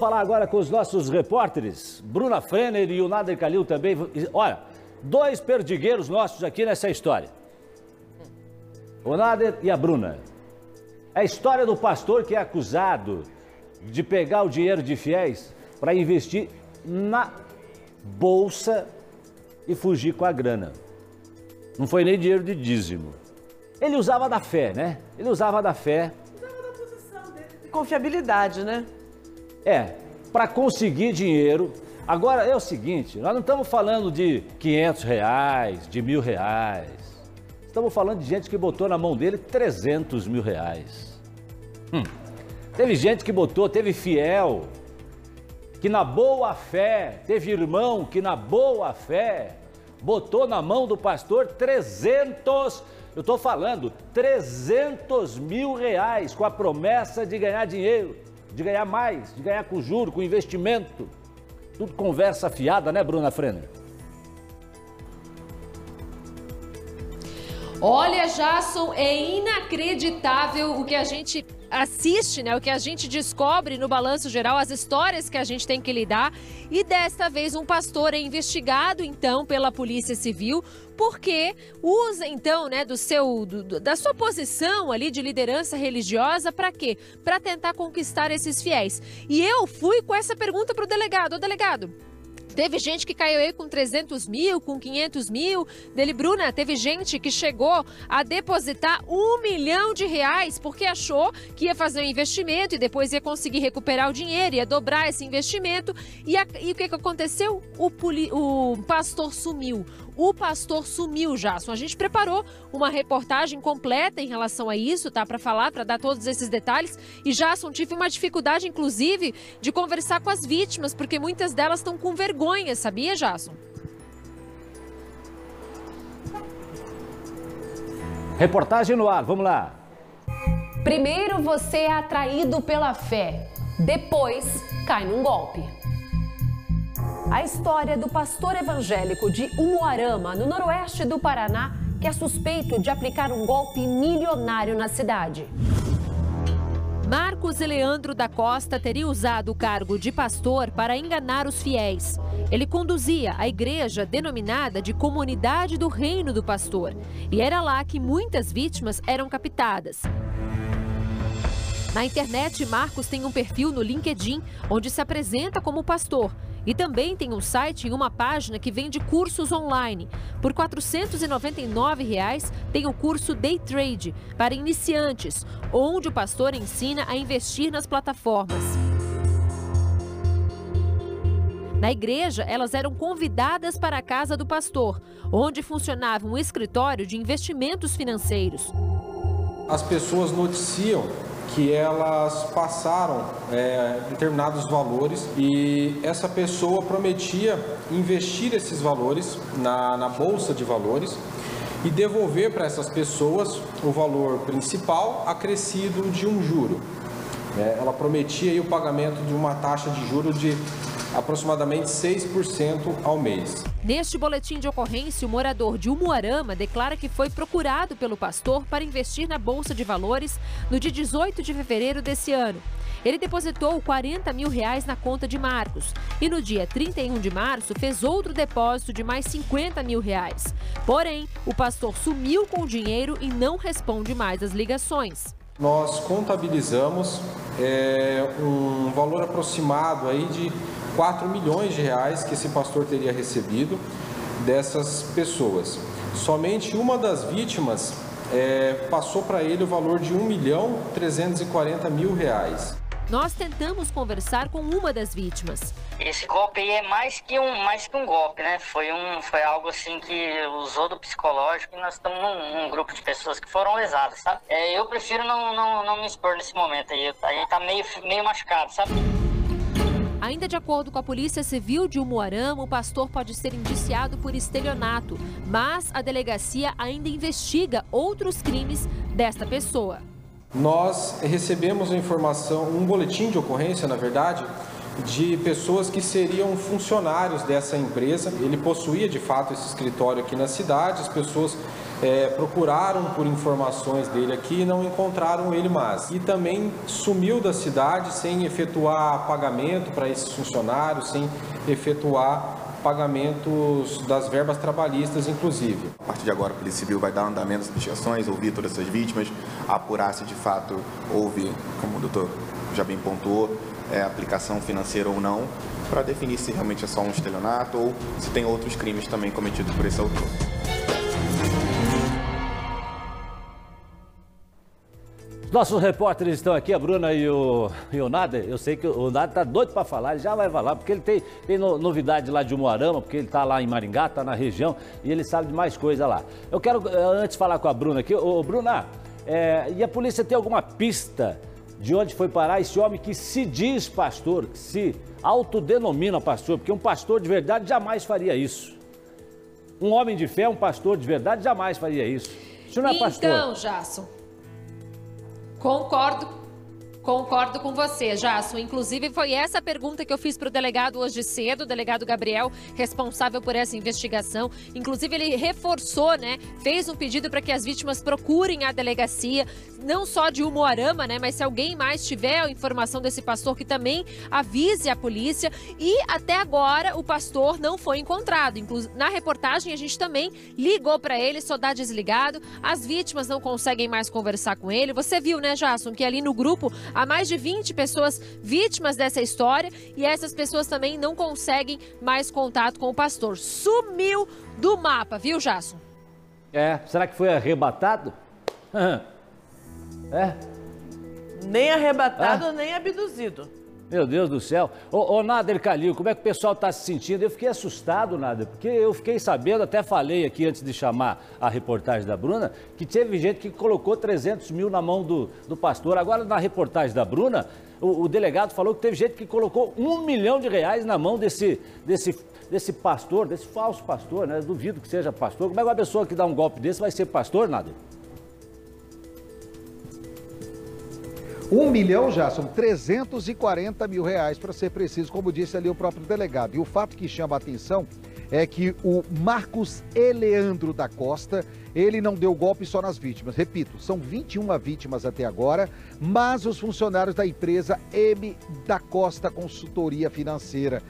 Falar agora com os nossos repórteres, Bruna Frenner e o Nader Khalil também. Olha, dois perdigueiros nossos aqui nessa história. O Nader e a Bruna. É a história do pastor que é acusado de pegar o dinheiro de fiéis para investir na bolsa e fugir com a grana. Não foi nem dinheiro de dízimo. Ele usava da fé, né? Ele usava da fé. Usava da posição dele de confiabilidade, né? Para conseguir dinheiro. Agora é o seguinte, nós não estamos falando de R$500, de R$1.000. Estamos falando de gente que botou na mão dele R$300 mil. Teve gente que botou, teve fiel, que na boa fé, teve irmão que na boa fé botou na mão do pastor 300 mil reais com a promessa de ganhar dinheiro, de ganhar mais, de ganhar com juro, com investimento. Tudo conversa fiada, né, Bruna Frenner? Olha, Jasson, é inacreditável o que a gente assiste, né? O que a gente descobre no Balanço Geral, as histórias que a gente tem que lidar. E desta vez um pastor é investigado, então, pela Polícia Civil, porque usa, então, né, da sua posição ali de liderança religiosa, para quê? Para tentar conquistar esses fiéis. E eu fui com essa pergunta para o delegado. Ô, delegado, teve gente que caiu aí com 300 mil, com 500 mil. Dele, Bruna, teve gente que chegou a depositar R$1 milhão porque achou que ia fazer um investimento e depois ia conseguir recuperar o dinheiro, ia dobrar esse investimento. E o que aconteceu? O pastor sumiu. O pastor sumiu, Jasson. A gente preparou uma reportagem completa em relação a isso, tá? Para falar, para dar todos esses detalhes. E, Jasson, tive uma dificuldade, inclusive, de conversar com as vítimas, porque muitas delas estão com vergonha, sabia, Jasson? Reportagem no ar, vamos lá. Primeiro você é atraído pela fé, depois cai num golpe. A história do pastor evangélico de Umuarama, no noroeste do Paraná, que é suspeito de aplicar um golpe milionário na cidade. Marcos Eleandro da Costa teria usado o cargo de pastor para enganar os fiéis. Ele conduzia a igreja denominada de Comunidade do Reino do Pastor. E era lá que muitas vítimas eram captadas. Na internet, Marcos tem um perfil no LinkedIn, onde se apresenta como pastor. E também tem um site e uma página que vende cursos online. Por R$ 499 tem o curso Day Trade para iniciantes, onde o pastor ensina a investir nas plataformas. Na igreja, elas eram convidadas para a casa do pastor, onde funcionava um escritório de investimentos financeiros. As pessoas noticiam que elas passaram determinados valores e essa pessoa prometia investir esses valores na bolsa de valores e devolver para essas pessoas o valor principal acrescido de um juro. Ela prometia aí o pagamento de uma taxa de juros de aproximadamente 6% ao mês. Neste boletim de ocorrência, o morador de Umuarama declara que foi procurado pelo pastor para investir na Bolsa de Valores no dia 18 de fevereiro desse ano. Ele depositou R$40 mil na conta de Marcos e no dia 31 de março fez outro depósito de mais R$50 mil. Porém, o pastor sumiu com o dinheiro e não responde mais às ligações. Nós contabilizamos um valor aproximado aí de R$4 milhões que esse pastor teria recebido dessas pessoas. Somente uma das vítimas passou para ele o valor de R$1.340.000. Nós tentamos conversar com uma das vítimas. Esse golpe aí é mais que um golpe, né? Foi algo assim que usou do psicológico e nós estamos num grupo de pessoas que foram lesadas, sabe? Eu prefiro não me expor nesse momento aí. A gente tá meio machucado, sabe? Ainda de acordo com a Polícia Civil de Umuarama, o pastor pode ser indiciado por estelionato, mas a delegacia ainda investiga outros crimes desta pessoa. Nós recebemos a informação, um boletim de ocorrência, na verdade, de pessoas que seriam funcionários dessa empresa. Ele possuía, de fato, esse escritório aqui na cidade, as pessoas procuraram por informações dele aqui e não encontraram ele mais. E também sumiu da cidade sem efetuar pagamento para esses funcionários, sem efetuar pagamentos das verbas trabalhistas, inclusive. A partir de agora, a Polícia Civil vai dar andamento às investigações, ouvir todas essas vítimas, apurar se de fato houve, como o doutor já bem pontuou, aplicação financeira ou não, para definir se realmente é só um estelionato ou se tem outros crimes também cometidos por esse autor. Nossos repórteres estão aqui, a Bruna e o Nader. Eu sei que o Nader está doido para falar, ele já vai falar, porque ele tem novidade lá de Umuarama, porque ele está lá em Maringá, está na região, e ele sabe de mais coisa lá. Eu quero, antes, falar com a Bruna aqui. Bruna, e a polícia tem alguma pista de onde foi parar esse homem que se diz pastor, que se autodenomina pastor? Porque um pastor de verdade jamais faria isso. Um homem de fé, um pastor de verdade, jamais faria isso. Isso não é pastor. Então, Jasson, Concordo com você, Jasson. Inclusive, foi essa a pergunta que eu fiz para o delegado hoje cedo, o delegado Gabriel, responsável por essa investigação. Inclusive, ele reforçou, né? Fez um pedido para que as vítimas procurem a delegacia, não só de Umuarama, né? Mas se alguém mais tiver a informação desse pastor, que também avise a polícia. E até agora, o pastor não foi encontrado. Na reportagem, a gente também ligou para ele, só dá desligado. As vítimas não conseguem mais conversar com ele. Você viu, né, Jasson, que ali no grupo há mais de 20 pessoas vítimas dessa história e essas pessoas também não conseguem mais contato com o pastor. Sumiu do mapa, viu, Jasson? Será que foi arrebatado? Nem arrebatado, nem abduzido. Meu Deus do céu. Ô Nader Calil, como é que o pessoal está se sentindo? Eu fiquei assustado, Nader, porque eu fiquei sabendo, até falei aqui antes de chamar a reportagem da Bruna, que teve gente que colocou 300 mil na mão do pastor. Agora, na reportagem da Bruna, o delegado falou que teve gente que colocou R$1 milhão na mão desse pastor, desse falso pastor, né? Eu duvido que seja pastor. Como é que uma pessoa que dá um golpe desse vai ser pastor, Nader? 1 milhão já, são 340 mil reais, para ser preciso, como disse ali o próprio delegado. E o fato que chama a atenção é que o Marcos Eleandro da Costa, ele não deu golpe só nas vítimas. Repito, são 21 vítimas até agora, mas os funcionários da empresa M da Costa Consultoria Financeira.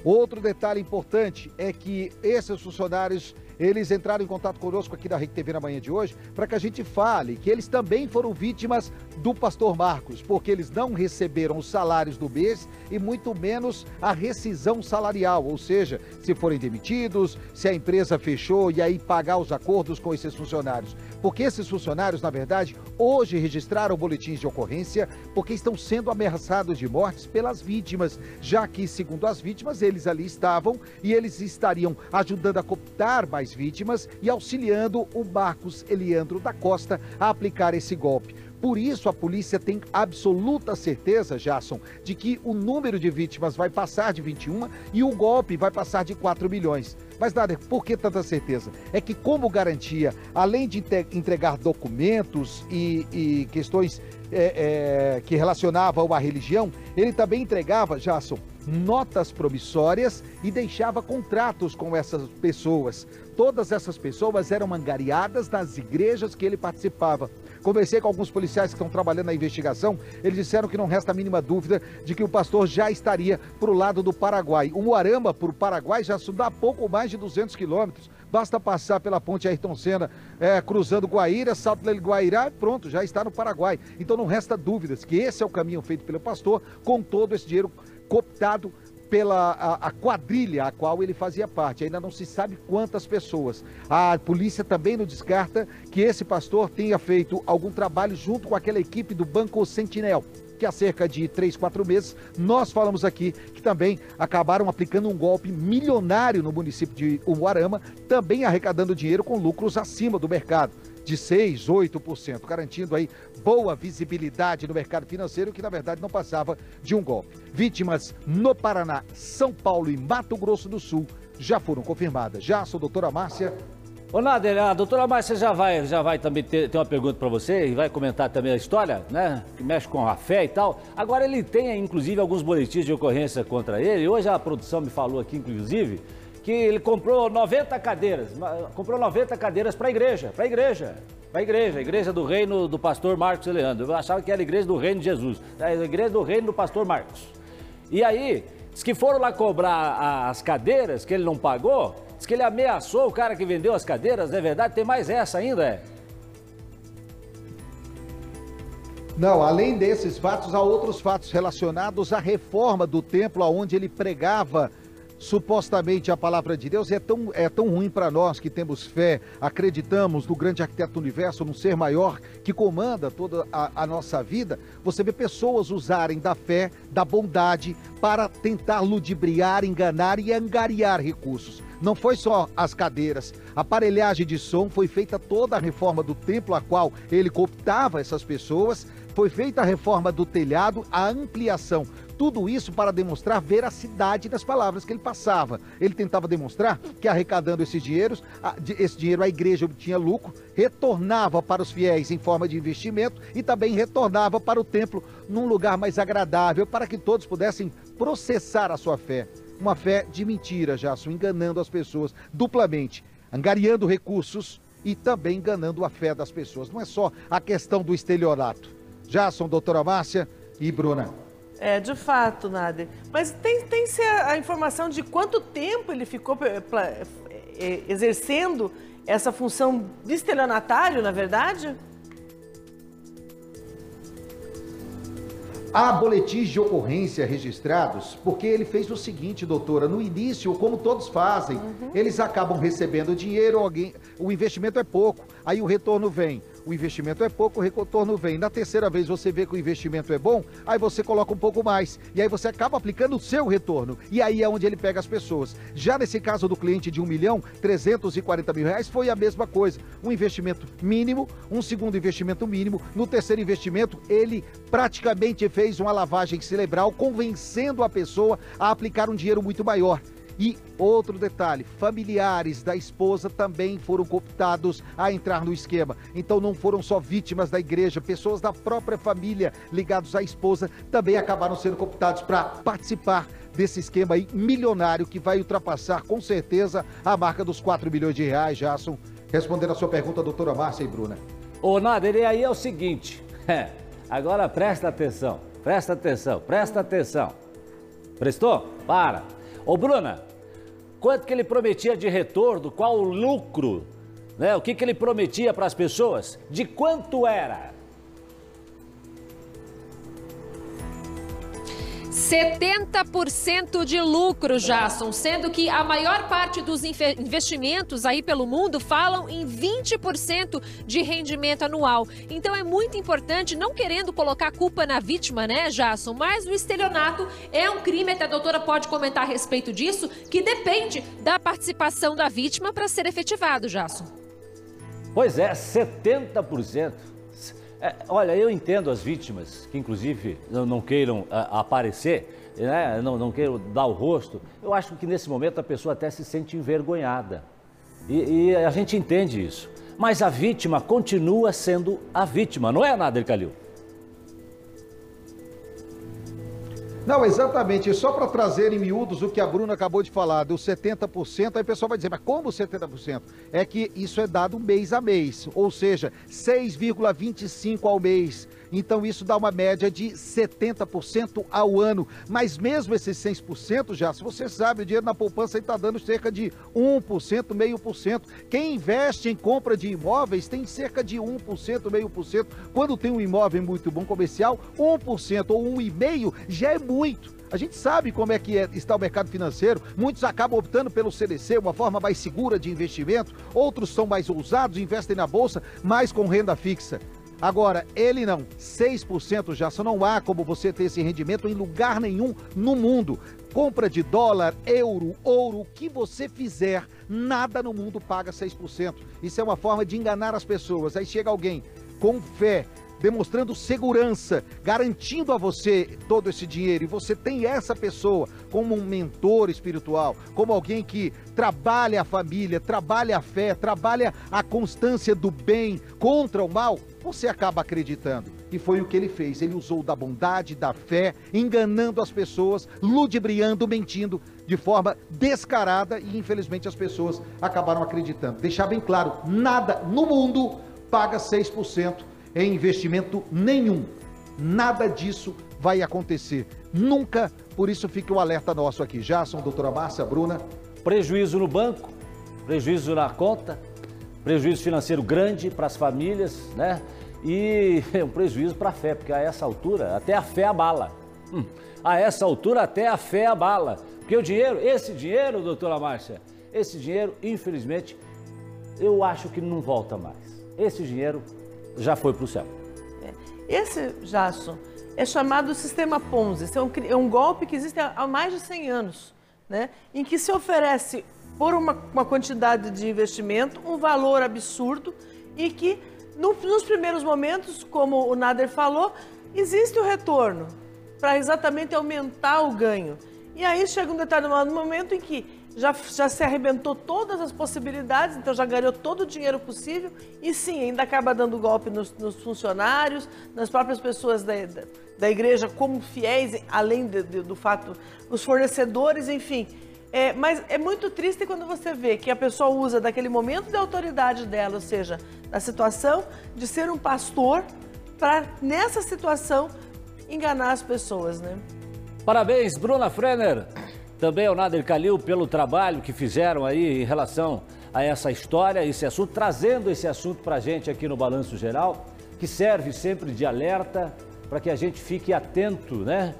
Outro detalhe importante é que esses funcionários, eles entraram em contato conosco aqui da REC TV na manhã de hoje para que a gente fale que eles também foram vítimas do pastor Marcos, porque eles não receberam os salários do mês e muito menos a rescisão salarial, ou seja, se forem demitidos, se a empresa fechou e aí pagar os acordos com esses funcionários. Porque esses funcionários, na verdade, hoje registraram boletins de ocorrência porque estão sendo ameaçados de mortes pelas vítimas, já que, segundo as vítimas, eles ali estavam e eles estariam ajudando a cooptar mais vítimas e auxiliando o Marcos Eleandro da Costa a aplicar esse golpe. Por isso, a polícia tem absoluta certeza, Jasson, de que o número de vítimas vai passar de 21 e o golpe vai passar de 4 milhões. Mas, Nader, por que tanta certeza? É que, como garantia, além de entregar documentos e questões que relacionavam a religião, ele também entregava, Jasson, notas promissórias e deixava contratos com essas pessoas. Todas essas pessoas eram angariadas nas igrejas que ele participava. Conversei com alguns policiais que estão trabalhando na investigação, eles disseram que não resta a mínima dúvida de que o pastor já estaria para o lado do Paraguai. Umuarama para o Paraguai já dá pouco mais de 200 quilômetros. Basta passar pela ponte Ayrton Senna, cruzando Guaíra, Salto del Guairá, pronto, já está no Paraguai. Então não resta dúvidas que esse é o caminho feito pelo pastor, com todo esse dinheiro cooptado pela a quadrilha a qual ele fazia parte. Ainda não se sabe quantas pessoas. A polícia também não descarta que esse pastor tenha feito algum trabalho junto com aquela equipe do Banco Sentinel, que há cerca de 3, 4 meses, nós falamos aqui que também acabaram aplicando um golpe milionário no município de Umuarama, também arrecadando dinheiro com lucros acima do mercado, de 6%, 8%, garantindo aí boa visibilidade no mercado financeiro, que na verdade não passava de um golpe. Vítimas no Paraná, São Paulo e Mato Grosso do Sul já foram confirmadas. Já sou doutora Márcia. Ô Nader, a doutora Márcia já vai também ter uma pergunta para você e vai comentar também a história, né, que mexe com a fé e tal. Agora ele tem, inclusive, alguns boletins de ocorrência contra ele. Hoje a produção me falou aqui, inclusive, que ele comprou 90 cadeiras. Comprou 90 cadeiras para a igreja. A igreja do reino do pastor Marcos Eleandro. Eu achava que era a igreja do reino de Jesus. É a igreja do reino do pastor Marcos. E aí, diz que foram lá cobrar as cadeiras que ele não pagou. Diz que ele ameaçou o cara que vendeu as cadeiras. Não é verdade? Tem mais essa ainda, é? Não, além desses fatos, há outros fatos relacionados à reforma do templo, onde ele pregava supostamente a palavra de Deus. É tão ruim para nós que temos fé, acreditamos no grande arquiteto do universo, num ser maior que comanda toda a nossa vida. Você vê pessoas usarem da fé, da bondade, para tentar ludibriar, enganar e angariar recursos. Não foi só as cadeiras, a aparelhagem de som, foi feita toda a reforma do templo a qual ele cooptava essas pessoas, foi feita a reforma do telhado, a ampliação, tudo isso para demonstrar veracidade das palavras que ele passava. Ele tentava demonstrar que arrecadando esse dinheiro a igreja obtinha lucro, retornava para os fiéis em forma de investimento e também retornava para o templo num lugar mais agradável para que todos pudessem processar a sua fé. Uma fé de mentira, Jason, enganando as pessoas duplamente, angariando recursos e também enganando a fé das pessoas. Não é só a questão do estelionato. Jason, doutora Márcia e Bruna. É, de fato, Nader. Mas tem a informação de quanto tempo ele ficou exercendo essa função de estelionatário, na verdade? Há boletins de ocorrência registrados, porque ele fez o seguinte, doutora, no início, como todos fazem, eles acabam recebendo dinheiro, o investimento é pouco, aí o retorno vem. O investimento é pouco, o retorno vem. Na terceira vez você vê que o investimento é bom, aí você coloca um pouco mais. E aí você acaba aplicando o seu retorno. E aí é onde ele pega as pessoas. Já nesse caso do cliente de R$1.340.000, foi a mesma coisa. Um investimento mínimo, um segundo investimento mínimo. No terceiro investimento, ele praticamente fez uma lavagem cerebral, convencendo a pessoa a aplicar um dinheiro muito maior. E outro detalhe, familiares da esposa também foram cooptados a entrar no esquema. Então não foram só vítimas da igreja, pessoas da própria família ligados à esposa também acabaram sendo cooptados para participar desse esquema aí milionário que vai ultrapassar com certeza a marca dos R$4 milhões, Jason. Respondendo a sua pergunta, doutora Márcia e Bruna. Ô, Nader, e aí é o seguinte, agora presta atenção. Prestou? Para. Ô, Bruna, quanto que ele prometia de retorno? Qual o lucro? Né? O que ele prometia para as pessoas? De quanto era? 70% de lucro, Jason, sendo que a maior parte dos investimentos aí pelo mundo falam em 20% de rendimento anual. Então é muito importante, não querendo colocar a culpa na vítima, né, Jason? Mas o estelionato é um crime, até a doutora pode comentar a respeito disso, que depende da participação da vítima para ser efetivado, Jason. Pois é, 70%. Olha, eu entendo as vítimas, que inclusive não queiram aparecer, né? não queiram dar o rosto. Eu acho que nesse momento a pessoa até se sente envergonhada. E a gente entende isso. Mas a vítima continua sendo a vítima, não é, Nader Calil? Não, exatamente. E só para trazer em miúdos o que a Bruna acabou de falar, dos 70%, aí o pessoal vai dizer, mas como 70%? É que isso é dado mês a mês, ou seja, 6,25 ao mês. Então isso dá uma média de 70% ao ano. Mas mesmo esses 6%, já, se você sabe, o dinheiro na poupança está dando cerca de 1%, 0,5%. Quem investe em compra de imóveis tem cerca de 1%, 0,5%. Quando tem um imóvel muito bom comercial, 1% ou 1,5% já é muito. A gente sabe como é que está o mercado financeiro, muitos acabam optando pelo CDC, uma forma mais segura de investimento, outros são mais ousados, investem na bolsa, mas com renda fixa. Agora, ele não, 6% já, só não há como você ter esse rendimento em lugar nenhum no mundo. Compra de dólar, euro, ouro, o que você fizer, nada no mundo paga 6%. Isso é uma forma de enganar as pessoas. Aí chega alguém com fé, demonstrando segurança, garantindo a você todo esse dinheiro, e você tem essa pessoa como um mentor espiritual, como alguém que trabalha a família, trabalha a fé, trabalha a constância do bem contra o mal, você acaba acreditando. E foi o que ele fez. Ele usou da bondade, da fé, enganando as pessoas, ludibriando, mentindo de forma descarada e infelizmente as pessoas acabaram acreditando. Deixar bem claro, nada no mundo paga 6% em investimento nenhum. Nada disso vai acontecer. Nunca, por isso fica o alerta nosso aqui. Jasson, doutora Márcia, Bruna. Prejuízo no banco, prejuízo na conta, prejuízo financeiro grande para as famílias, né? E um prejuízo para a fé, porque a essa altura até a fé abala. A essa altura até a fé abala. Porque o dinheiro, esse dinheiro, doutora Márcia, esse dinheiro, infelizmente, eu acho que não volta mais. Esse dinheiro já foi para o céu. Esse, Jasson, é chamado sistema Ponzi. Esse é um golpe que existe há mais de 100 anos, né? Em que se oferece, por uma quantidade de investimento, um valor absurdo e que, nos primeiros momentos, como o Nader falou, existe o retorno para exatamente aumentar o ganho. E aí chega um determinado momento em que já se arrebentou todas as possibilidades, então já ganhou todo o dinheiro possível e sim, ainda acaba dando golpe nos funcionários, nas próprias pessoas da igreja como fiéis, além do fato, os fornecedores, enfim. Mas é muito triste quando você vê que a pessoa usa daquele momento de autoridade dela, ou seja, da situação de ser um pastor, para nessa situação enganar as pessoas, né? Parabéns, Bruna Frenner, também ao Nader Kalil pelo trabalho que fizeram aí em relação a essa história, esse assunto, trazendo esse assunto para a gente aqui no Balanço Geral, que serve sempre de alerta para que a gente fique atento, né,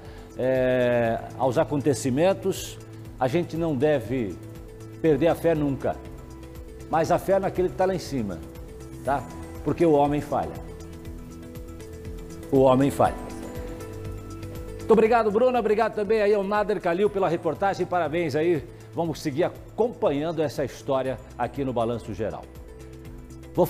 aos acontecimentos. A gente não deve perder a fé nunca, mas a fé naquele que está lá em cima, tá? Porque o homem falha. O homem falha. Muito obrigado, Bruna. Obrigado também aí ao Nader Kalil pela reportagem. Parabéns aí. Vamos seguir acompanhando essa história aqui no Balanço Geral.